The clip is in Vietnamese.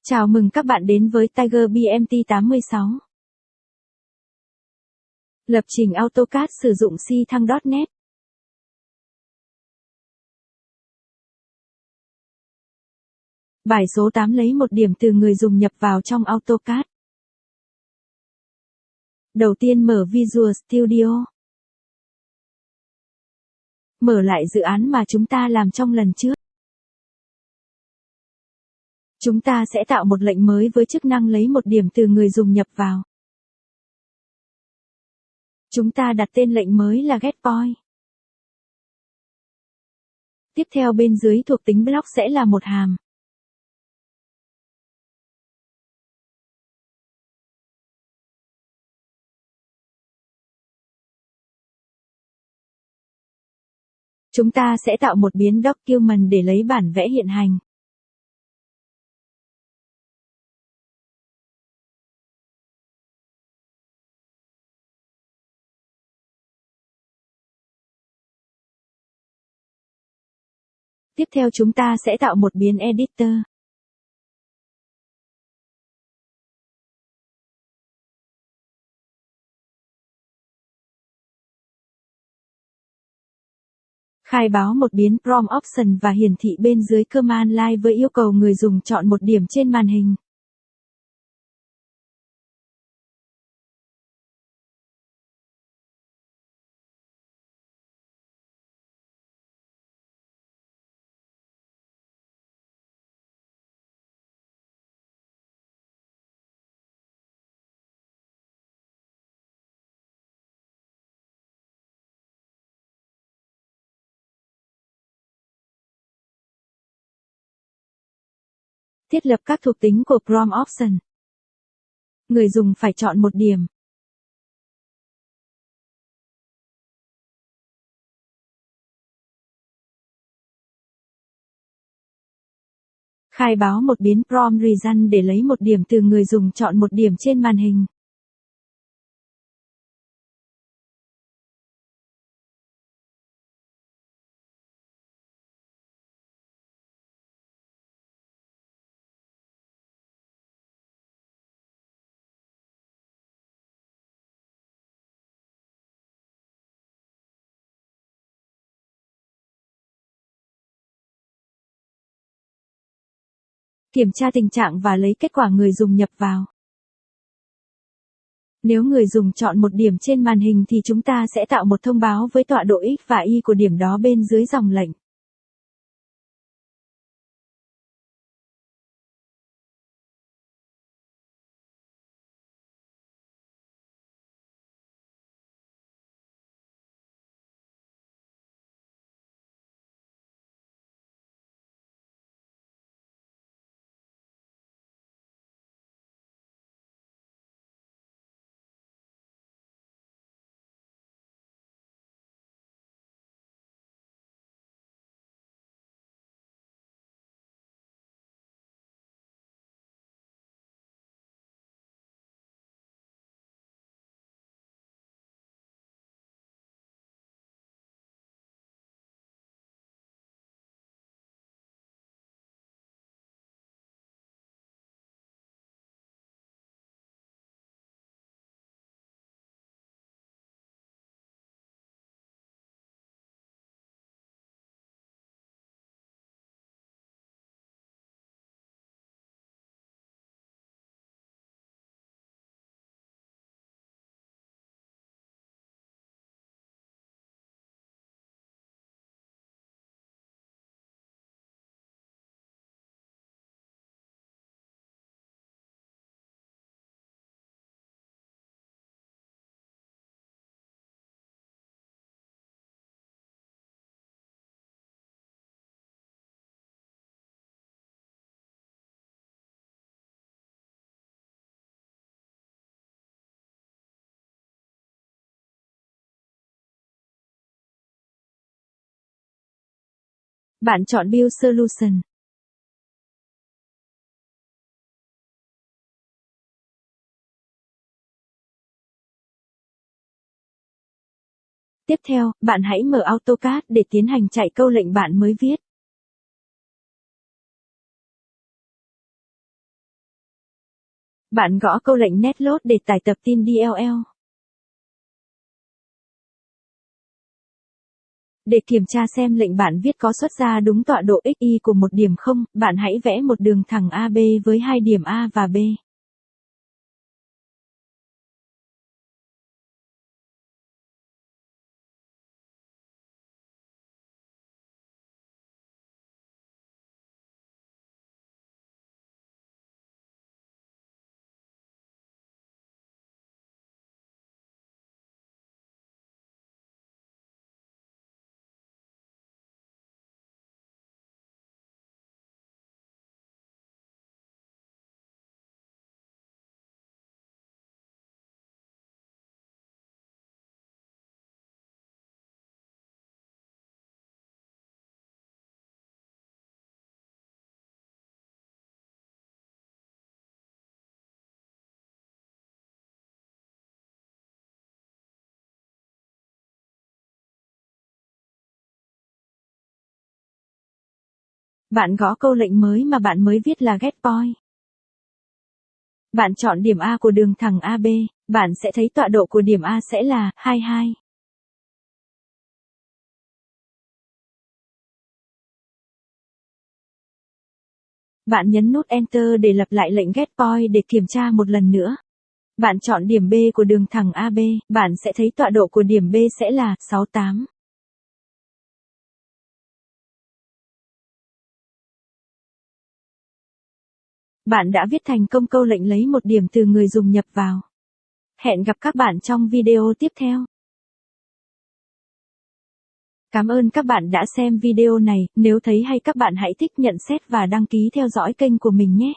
Chào mừng các bạn đến với Tiger BMT 86. Lập trình AutoCAD sử dụng C-Thăng.net. Bài số 8 lấy một điểm từ người dùng nhập vào trong AutoCAD. Đầu tiên mở Visual Studio. Mở lại dự án mà chúng ta làm trong lần trước. Chúng ta sẽ tạo một lệnh mới với chức năng lấy một điểm từ người dùng nhập vào. Chúng ta đặt tên lệnh mới là GetPoint. Tiếp theo bên dưới thuộc tính block sẽ là một hàm. Chúng ta sẽ tạo một biến document để lấy bản vẽ hiện hành. Tiếp theo chúng ta sẽ tạo một biến editor. Khai báo một biến prompt option và hiển thị bên dưới command line với yêu cầu người dùng chọn một điểm trên màn hình. Thiết lập các thuộc tính của prompt option. Người dùng phải chọn một điểm. Khai báo một biến prompt result để lấy một điểm từ người dùng chọn một điểm trên màn hình. Kiểm tra tình trạng và lấy kết quả người dùng nhập vào. Nếu người dùng chọn một điểm trên màn hình thì chúng ta sẽ tạo một thông báo với tọa độ X và Y của điểm đó bên dưới dòng lệnh. Bạn chọn Build Solution. Tiếp theo, bạn hãy mở AutoCAD để tiến hành chạy câu lệnh bạn mới viết. Bạn gõ câu lệnh Netlog để tải tập tin DLL. Để kiểm tra xem lệnh bạn viết có xuất ra đúng tọa độ XY của một điểm không, bạn hãy vẽ một đường thẳng AB với hai điểm A và B. Bạn gõ câu lệnh mới mà bạn mới viết là getPoint. Bạn chọn điểm A của đường thẳng AB, bạn sẽ thấy tọa độ của điểm A sẽ là 22. Bạn nhấn nút Enter để lặp lại lệnh getPoint để kiểm tra một lần nữa. Bạn chọn điểm B của đường thẳng AB, bạn sẽ thấy tọa độ của điểm B sẽ là 68. Bạn đã viết thành công câu lệnh lấy một điểm từ người dùng nhập vào. Hẹn gặp các bạn trong video tiếp theo. Cảm ơn các bạn đã xem video này, nếu thấy hay các bạn hãy thích, nhận xét và đăng ký theo dõi kênh của mình nhé.